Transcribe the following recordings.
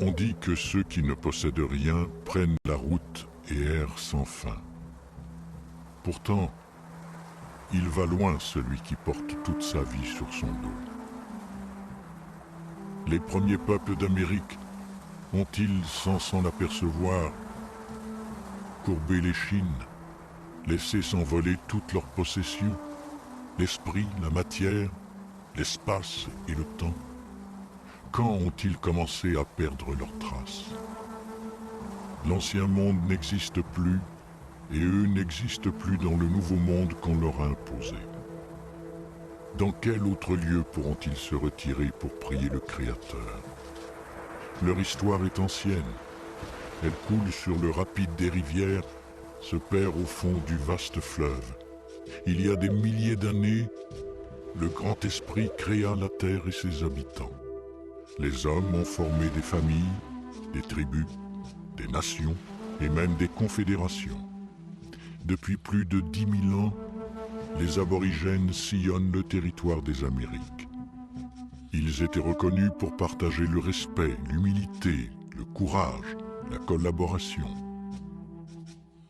On dit que ceux qui ne possèdent rien prennent la route et errent sans fin. Pourtant, il va loin celui qui porte toute sa vie sur son dos. Les premiers peuples d'Amérique ont-ils, sans s'en apercevoir, courbé l'échine, laissé s'envoler toutes leurs possessions, l'esprit, la matière, l'espace et le temps? Quand ont-ils commencé à perdre leurs traces? L'ancien monde n'existe plus, et eux n'existent plus dans le nouveau monde qu'on leur a imposé. Dans quel autre lieu pourront-ils se retirer pour prier le Créateur? Leur histoire est ancienne. Elle coule sur le rapide des rivières, se perd au fond du vaste fleuve. Il y a des milliers d'années, le grand esprit créa la terre et ses habitants. Les hommes ont formé des familles, des tribus, des nations et même des confédérations. Depuis plus de 10 000 ans, les aborigènes sillonnent le territoire des Amériques. Ils étaient reconnus pour partager le respect, l'humilité, le courage, la collaboration.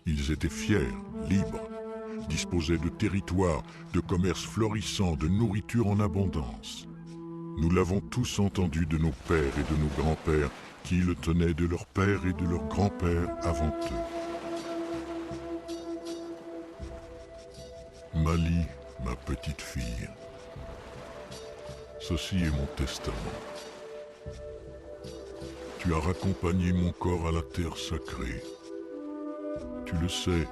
Ils étaient fiers, libres, disposaient de territoires, de commerces florissants, de nourriture en abondance. Nous l'avons tous entendu de nos pères et de nos grands-pères qui le tenaient de leurs pères et de leurs grands-pères avant eux. Mali, ma petite fille, ceci est mon testament. Tu as raccompagné mon corps à la terre sacrée. Tu le sais,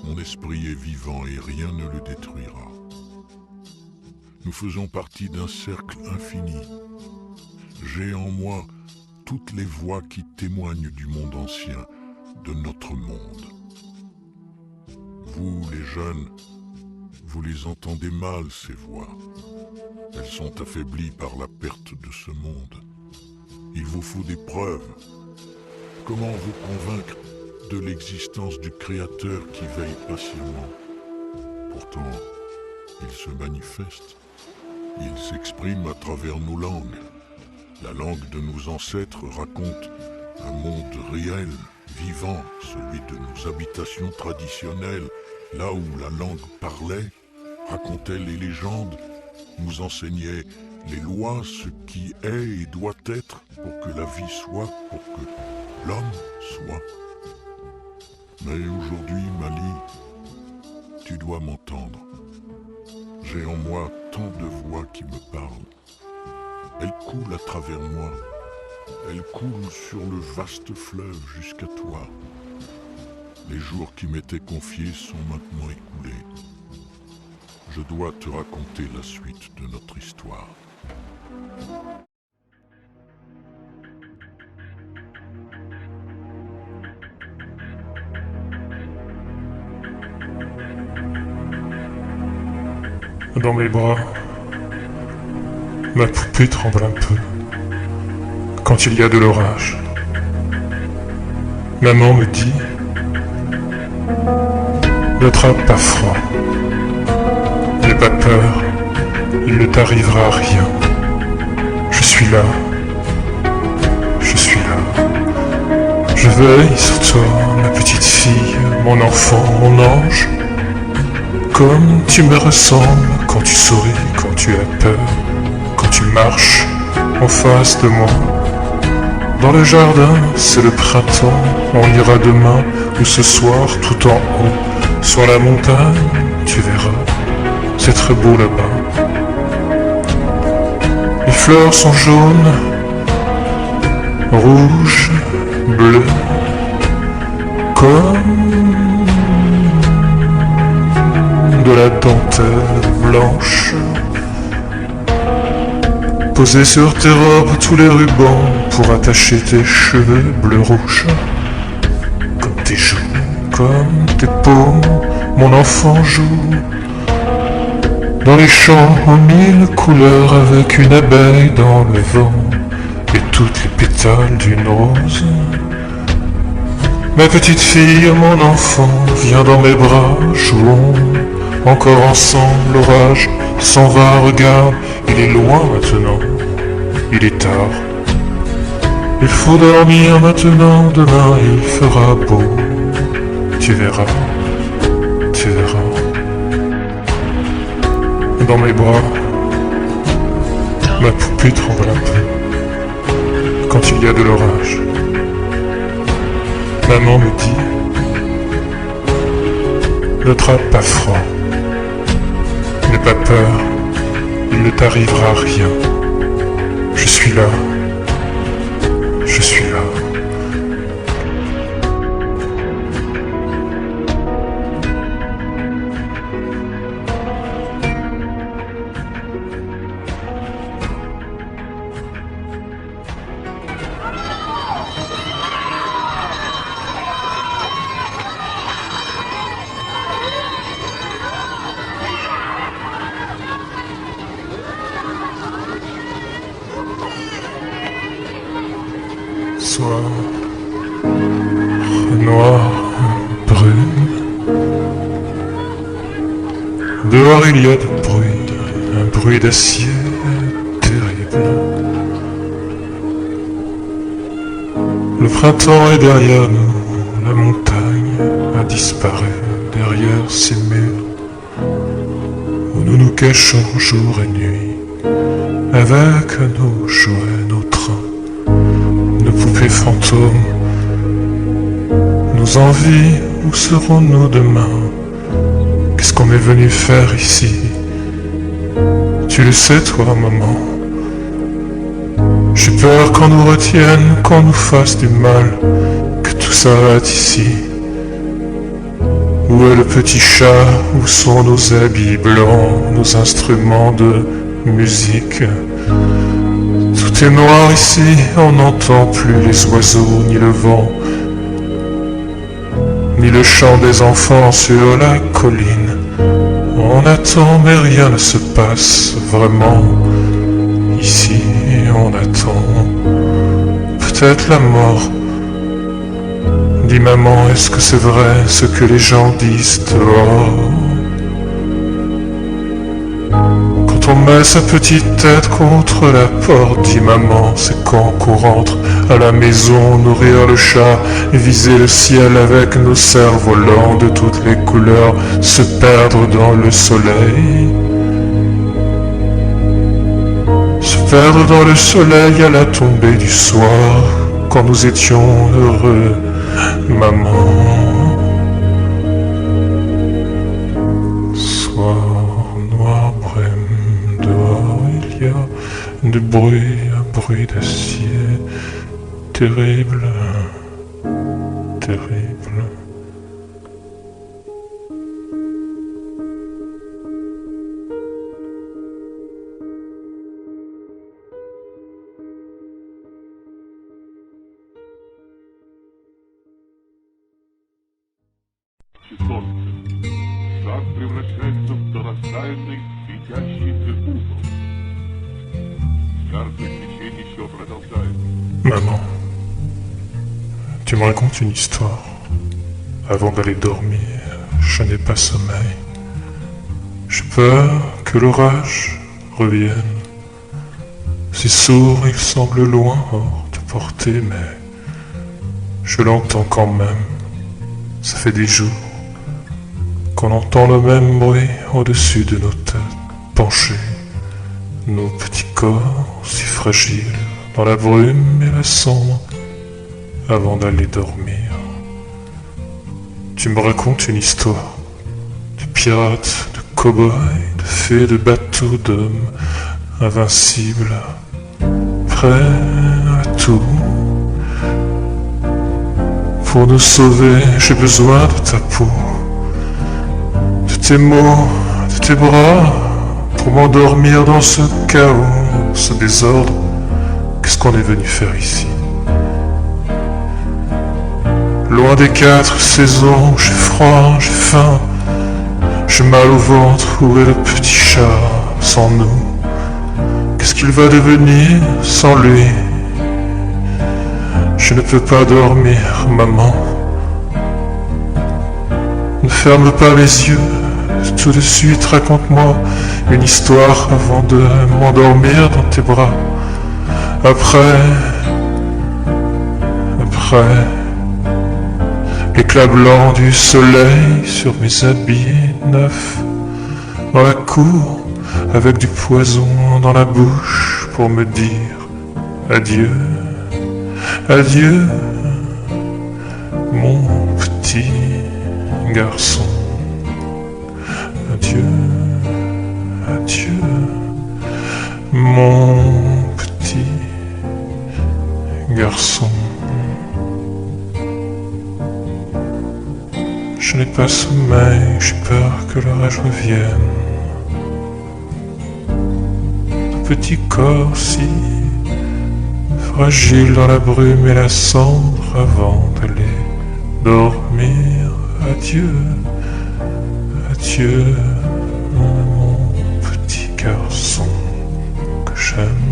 mon esprit est vivant et rien ne le détruira. Nous faisons partie d'un cercle infini. J'ai en moi toutes les voix qui témoignent du monde ancien, de notre monde. Vous, les jeunes, vous les entendez mal, ces voix. Elles sont affaiblies par la perte de ce monde. Il vous faut des preuves. Comment vous convaincre de l'existence du Créateur qui veille patiemment? Pourtant, il se manifeste. Il s'exprime à travers nos langues. La langue de nos ancêtres raconte un monde réel, vivant, celui de nos habitations traditionnelles, là où la langue parlait, racontait les légendes, nous enseignait les lois, ce qui est et doit être pour que la vie soit, pour que l'homme soit. Mais aujourd'hui, Mali, tu dois m'entendre. J'ai en moi tant de voix qui me parlent. Elles coulent à travers moi. Elles coulent sur le vaste fleuve jusqu'à toi. Les jours qui m'étaient confiés sont maintenant écoulés. Je dois te raconter la suite de notre histoire. Dans mes bras, ma poupée tremble un peu quand il y a de l'orage. Maman me dit: n'attrape pas froid, n'aie pas peur, il ne t'arrivera rien. Je suis là, je suis là. Je veille sur toi, ma petite fille, mon enfant, mon ange. Comme tu me ressembles quand tu souris, quand tu as peur, quand tu marches en face de moi. Dans le jardin, c'est le printemps, on ira demain ou ce soir tout en haut. Sur la montagne, tu verras, c'est très beau là-bas. Les fleurs sont jaunes, rouges, bleues, comme de la dentelle blanche. Posés sur tes robes tous les rubans pour attacher tes cheveux bleu-rouge. Comme tes joues, comme tes paumes, mon enfant joue dans les champs en 1000 couleurs avec une abeille dans le vent et toutes les pétales d'une rose. Ma petite fille, mon enfant, viens dans mes bras, jouons encore ensemble. L'orage s'en va, regarde, il est loin maintenant, il est tard. Il faut dormir maintenant, demain il fera beau. Tu verras, tu verras. Dans mes bras, ma poupée tremble un peu quand il y a de l'orage. Maman me dit, n'attrape pas froid, n'aie pas peur, il ne t'arrivera rien. Je suis là, je suis là. Soir noir, brume. Dehors il y a du bruit, un bruit d'acier terrible. Le printemps est derrière nous, la montagne a disparu derrière ces murs où nous nous cachons jour et nuit avec nos jouets, nos trains, nos poupées fantômes, nos envies. Où serons-nous demain? Qu'est-ce qu'on est venu faire ici? Tu le sais toi, maman. J'ai peur qu'on nous retienne, qu'on nous fasse du mal, que tout s'arrête ici. Où est le petit chat? Où sont nos habits blancs, nos instruments de musique? Tout est noir ici, on n'entend plus les oiseaux, ni le vent, ni le chant des enfants sur la colline. On attend mais rien ne se passe vraiment. Ici on attend peut-être la mort. Dis maman, est-ce que c'est vrai ce que les gens disent dehors? Quand on met sa petite tête contre la porte, dis maman, c'est quand qu'on rentre à la maison, nourrir le chat, viser le ciel avec nos cerfs-volants de toutes les couleurs, se perdre dans le soleil. Se perdre dans le soleil à la tombée du soir, quand nous étions heureux, maman. Soir noir, brume, dehors il y a du bruit, un bruit d'acier. Terrible, terrible. Сад превращается в колоссальный светящий фигуру. Яркое свечение еще продолжается. Maman, tu me racontes une histoire. Avant d'aller dormir, je n'ai pas sommeil. J'ai peur que l'orage revienne. C'est sourd, il semble loin, hors de portée, mais je l'entends quand même. Ça fait des jours qu'on entend le même bruit au-dessus de nos têtes penchées, nos petits corps si fragiles dans la brume et la sombre avant d'aller dormir. Tu me racontes une histoire de pirates, de cow-boys, de fées, de bateaux, d'hommes invincibles, prêts à tout. Pour nous sauver, j'ai besoin de ta peau, de tes mots, de tes bras, pour m'endormir dans ce chaos, ce désordre. Qu'est-ce qu'on est venu faire ici? Loin des 4 saisons, j'ai froid, j'ai faim, j'ai mal au ventre. Où est le petit chat sans nous? Qu'est-ce qu'il va devenir sans lui? Je ne peux pas dormir, maman. Ne ferme pas les yeux, tout de suite raconte-moi une histoire avant de m'endormir dans tes bras. Après, frais, l'éclat blanc du soleil sur mes habits neufs, dans la cour, avec du poison dans la bouche pour me dire adieu, adieu, mon petit garçon, adieu, adieu, mon petit garçon. Je n'ai pas sommeil, j'ai peur que l'orage revienne. Petit corps si fragile dans la brume et la cendre avant d'aller dormir. Adieu, adieu, mon petit garçon que j'aime.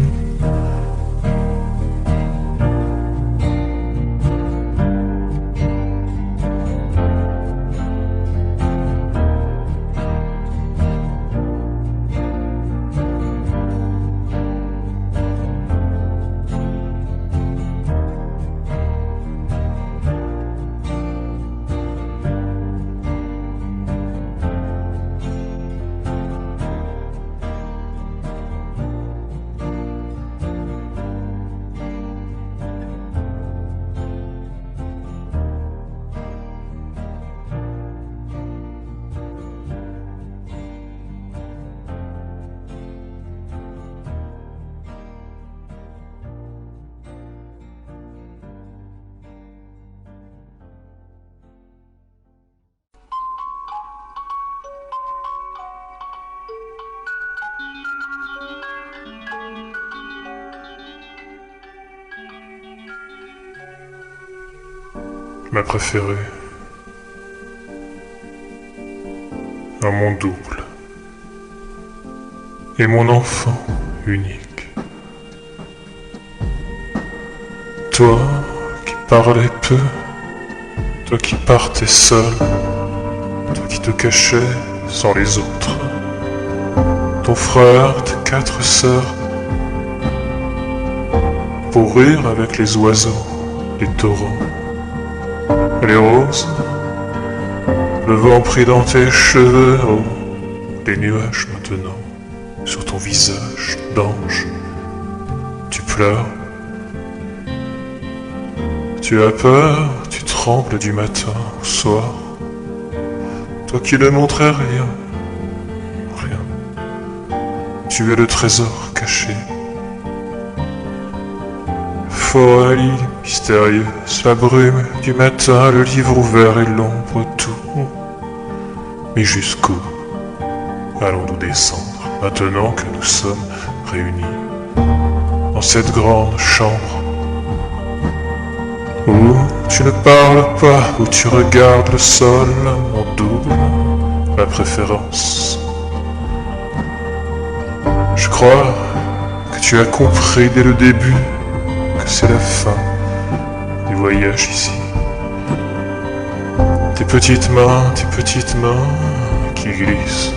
Ma préférée, un mon double, et mon enfant unique. Toi qui parlais peu, toi qui partais seul, toi qui te cachais sans les autres, ton frère, tes 4 sœurs, pour rire avec les oiseaux, les taureaux, les roses, le vent pris dans tes cheveux, oh, les nuages maintenant, sur ton visage d'ange, tu pleures, tu as peur, tu trembles du matin au soir, toi qui ne montrais rien, rien, tu es le trésor caché. Folie mystérieuse, la brume du matin, le livre ouvert et l'ombre, tout. Mais jusqu'où allons-nous descendre, maintenant que nous sommes réunis dans cette grande chambre où tu ne parles pas, où tu regardes le sol, mon double, ma préférence. Je crois que tu as compris dès le début que c'est la fin du voyage ici. Tes petites mains qui glissent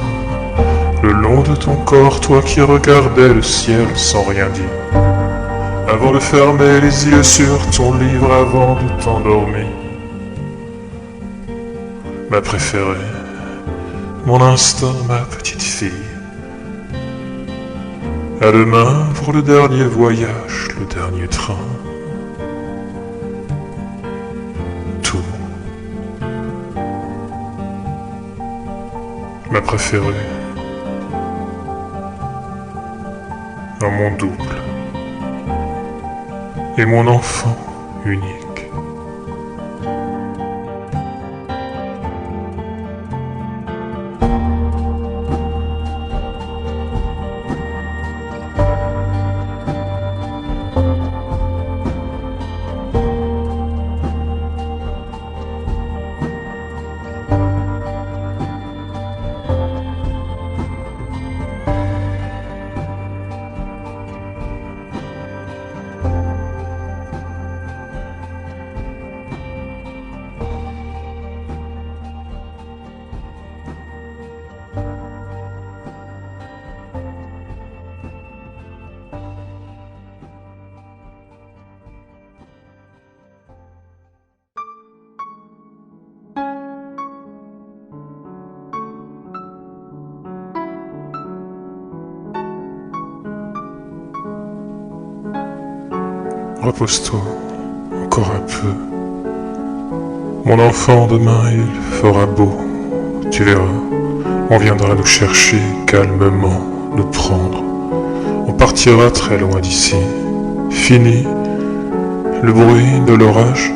le long de ton corps, toi qui regardais le ciel sans rien dire, avant de fermer les yeux sur ton livre, avant de t'endormir. Ma préférée, mon instinct, ma petite fille. À demain pour le dernier voyage, le dernier train. Tout. Ma préférée. Un mon double. Et mon enfant unique. repose-toi encore un peu. Mon enfant, demain il fera beau, tu verras. On viendra nous chercher calmement, nous prendre. On partira très loin d'ici. Fini le bruit de l'orage.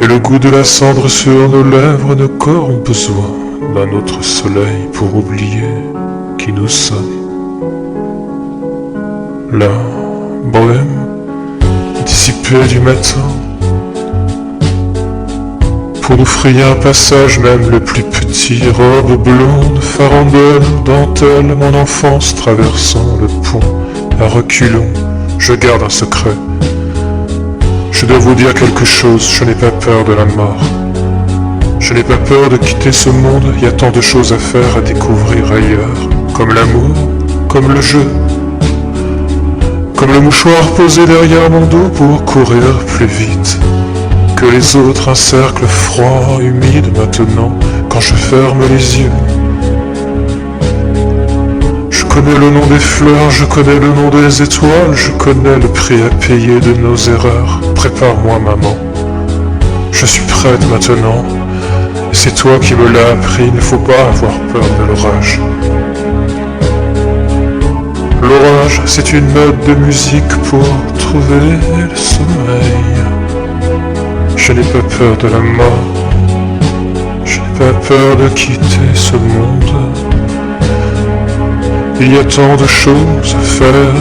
Et le goût de la cendre sur nos lèvres, nos corps ont besoin d'un autre soleil pour oublier qui nous sommes. La bohème dissipée du matin, pour nous frayer un passage, même le plus petit. Robe blonde, farandole, dentelle, mon enfance traversant le pont à reculons. Je garde un secret. Je dois vous dire quelque chose, je n'ai pas peur de la mort. Je n'ai pas peur de quitter ce monde, il y a tant de choses à faire, à découvrir ailleurs. Comme l'amour, comme le jeu, comme le mouchoir posé derrière mon dos pour courir plus vite que les autres, un cercle froid, humide maintenant, quand je ferme les yeux. Je connais le nom des fleurs, je connais le nom des étoiles, je connais le prix à payer de nos erreurs. Prépare-moi, maman, je suis prête maintenant, et c'est toi qui me l'as appris, il ne faut pas avoir peur de l'orage. L'orage, c'est une note de musique pour trouver le sommeil. Je n'ai pas peur de la mort, je n'ai pas peur de quitter ce monde. Il y a tant de choses à faire,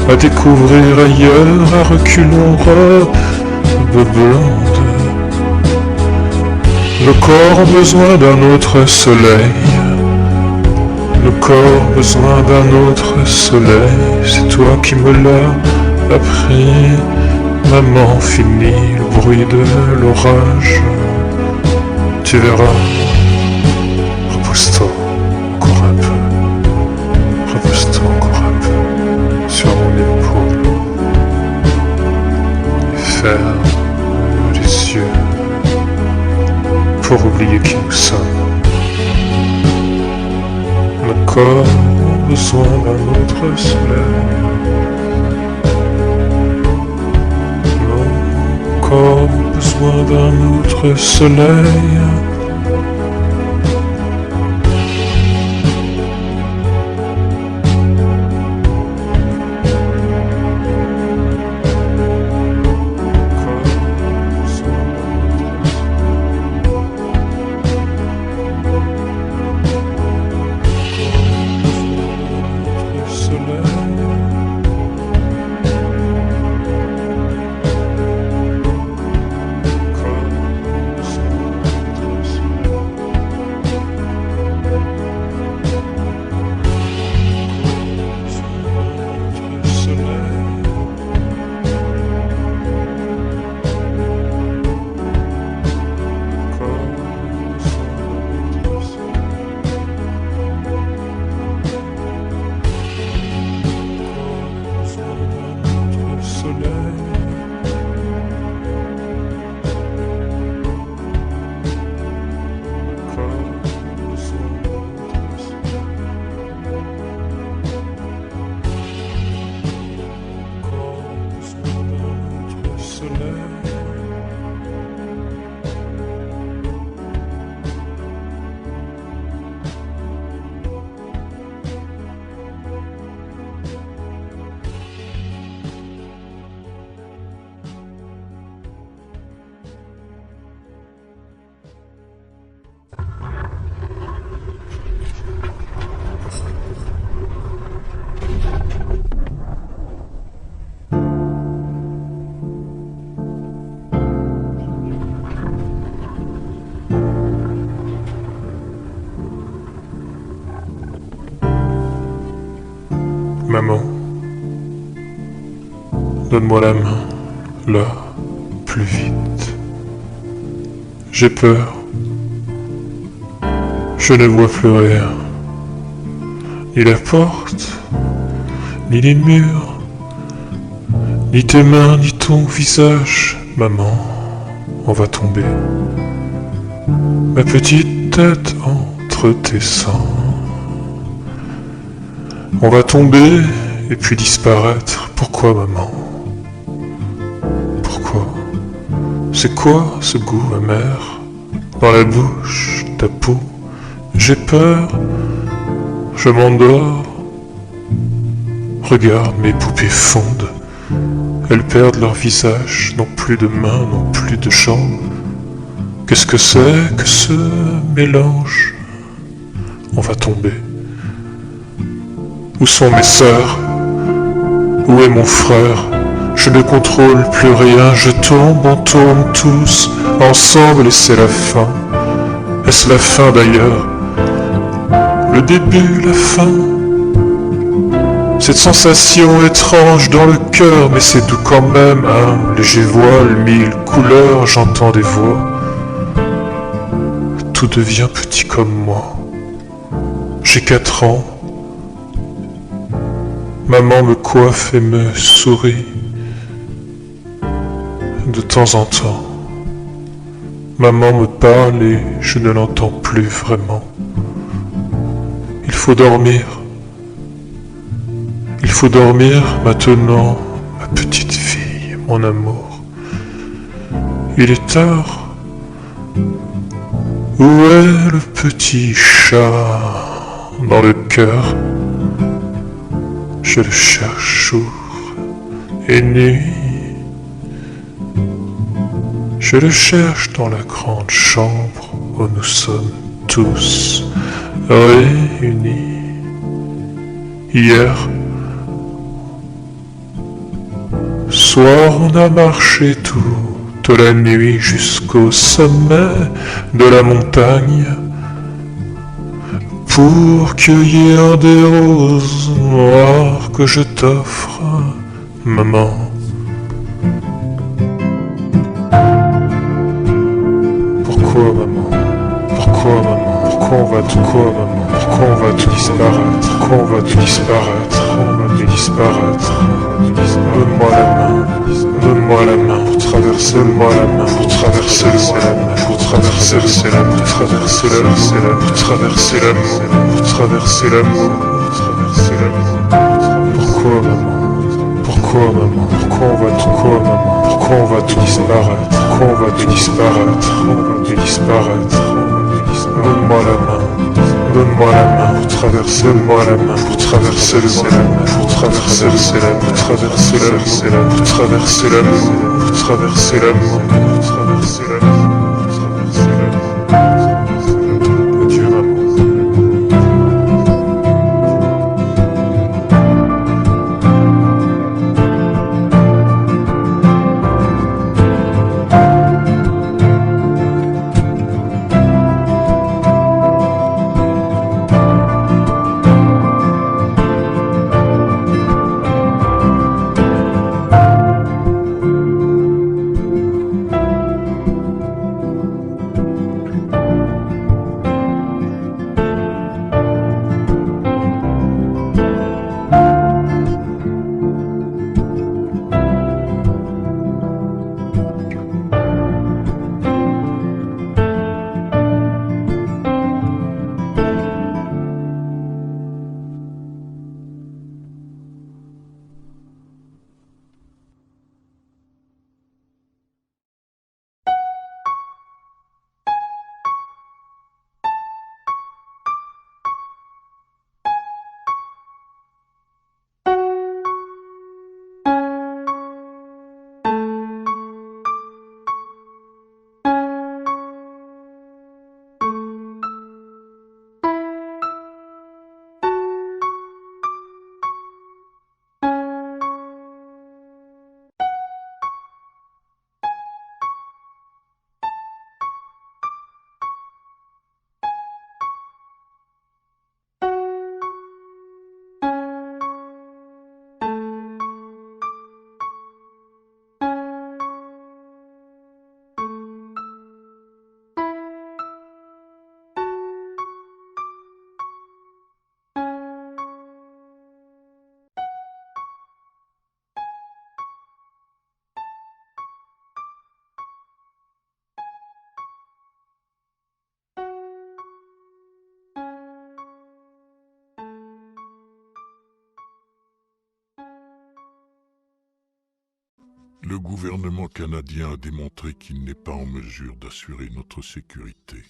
à découvrir ailleurs, à reculons, robe blonde. Le corps a besoin d'un autre soleil, le corps a besoin d'un autre soleil. C'est toi qui me l'as appris, maman. Fini le bruit de l'orage, tu verras. Repose-toi encore un peu, repose-toi encore un peu sur mon épaule. Et ferme les yeux pour oublier qui nous sommes. Le corps a besoin d'un autre soleil. Mon corps a besoin d'un autre soleil. Maman, donne-moi la main, là, plus vite. J'ai peur. Je ne vois plus rien. Ni la porte, ni les murs, ni tes mains, ni ton visage. Maman, on va tomber. Ma petite tête entre tes seins. On va tomber et puis disparaître. Pourquoi, maman? Pourquoi? C'est quoi ce goût amer dans la bouche, ta peau? J'ai peur, je m'endors. Regarde mes poupées fondent. Elles perdent leur visage, n'ont plus de mains, n'ont plus de jambes. Qu'est-ce que c'est que ce mélange? On va tomber. Où sont mes sœurs? Où est mon frère? Je ne contrôle plus rien, je tombe, on tombe tous, ensemble et c'est la fin. Est-ce la fin d'ailleurs? Le début, la fin? Cette sensation étrange dans le cœur, mais c'est doux quand même, un léger voile, mille couleurs, j'entends des voix. Tout devient petit comme moi. J'ai 4 ans. Maman me coiffe et me sourit. De temps en temps, maman me parle et je ne l'entends plus vraiment. Il faut dormir. Il faut dormir maintenant, ma petite fille, mon amour. Il est tard. Où est le petit chat dans le cœur? Je le cherche jour et nuit. Je le cherche dans la grande chambre où nous sommes tous réunis. Hier soir, on a marché toute la nuit jusqu'au sommet de la montagne pour cueillir des roses noires que je t'offre, maman. Pourquoi, maman? Pourquoi, maman? Pourquoi on va tout maman? Pourquoi on va tout disparaître? Pourquoi on va tout disparaître? On va tout disparaître. Donne-moi la main. Donne-moi la main pour traverser. Donne-moi la main pour traverser la main. Pour traverser la main. Pour traverser la main. Pour traverser la main. Pour traverser la main. Pour traverser la main. Pourquoi, maman? Pourquoi, maman? Pourquoi on va tout maman? Pourquoi on va tout disparaître? Pourquoi on va tout disparaître? On va tout disparaître. Donne-moi la main. Donne-moi la main pour traverser, donne-moi la main pour traverser le monde, pour traverser la main, pour traverser la main, pour traverser la main, pour traverser la main, pour traverser la main, pour traverser la main. Adieu, maman. Le gouvernement canadien a démontré qu'il n'est pas en mesure d'assurer notre sécurité.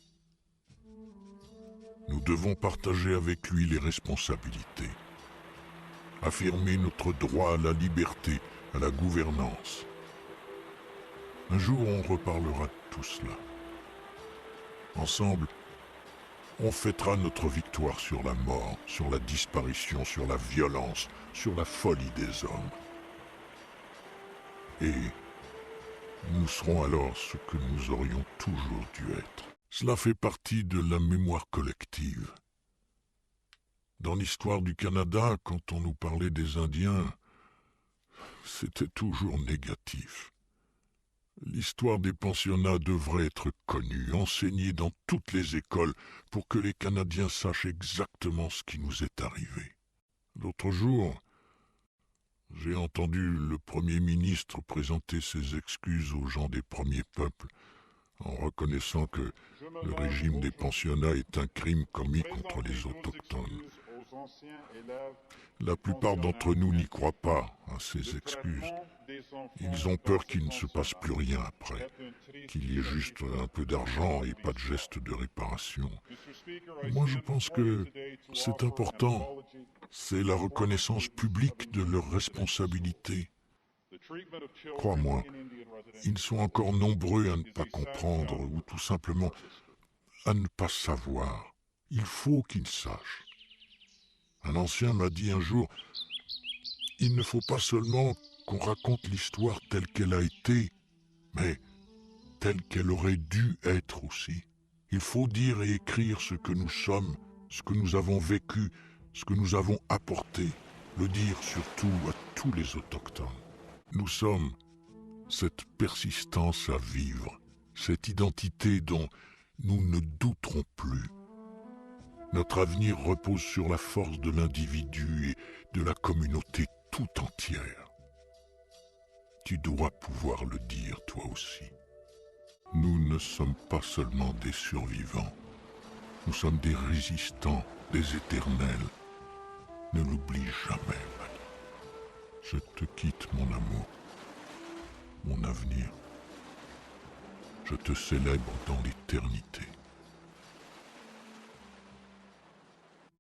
Nous devons partager avec lui les responsabilités, affirmer notre droit à la liberté, à la gouvernance. Un jour, on reparlera de tout cela. Ensemble, on fêtera notre victoire sur la mort, sur la disparition, sur la violence, sur la folie des hommes. Et nous serons alors ce que nous aurions toujours dû être. Cela fait partie de la mémoire collective. Dans l'histoire du Canada, quand on nous parlait des Indiens, c'était toujours négatif. L'histoire des pensionnats devrait être connue, enseignée dans toutes les écoles pour que les Canadiens sachent exactement ce qui nous est arrivé. L'autre jour, j'ai entendu le Premier ministre présenter ses excuses aux gens des premiers peuples en reconnaissant que le régime des pensionnats est un crime commis contre les autochtones. La plupart d'entre nous n'y croient pas à ces excuses. Ils ont peur qu'il ne se passe plus rien après, qu'il y ait juste un peu d'argent et pas de geste de réparation. Moi, je pense que c'est important. C'est la reconnaissance publique de leurs responsabilités. Crois-moi, ils sont encore nombreux à ne pas comprendre ou tout simplement à ne pas savoir. Il faut qu'ils sachent. Un ancien m'a dit un jour, il ne faut pas seulement qu'on raconte l'histoire telle qu'elle a été, mais telle qu'elle aurait dû être aussi. Il faut dire et écrire ce que nous sommes, ce que nous avons vécu, ce que nous avons apporté, le dire surtout à tous les autochtones. Nous sommes cette persistance à vivre, cette identité dont nous ne douterons plus. Notre avenir repose sur la force de l'individu et de la communauté tout entière. Tu dois pouvoir le dire toi aussi. Nous ne sommes pas seulement des survivants, nous sommes des résistants, des éternels. Ne l'oublie jamais, Mani. Je te quitte, mon amour, mon avenir. Je te célèbre dans l'éternité.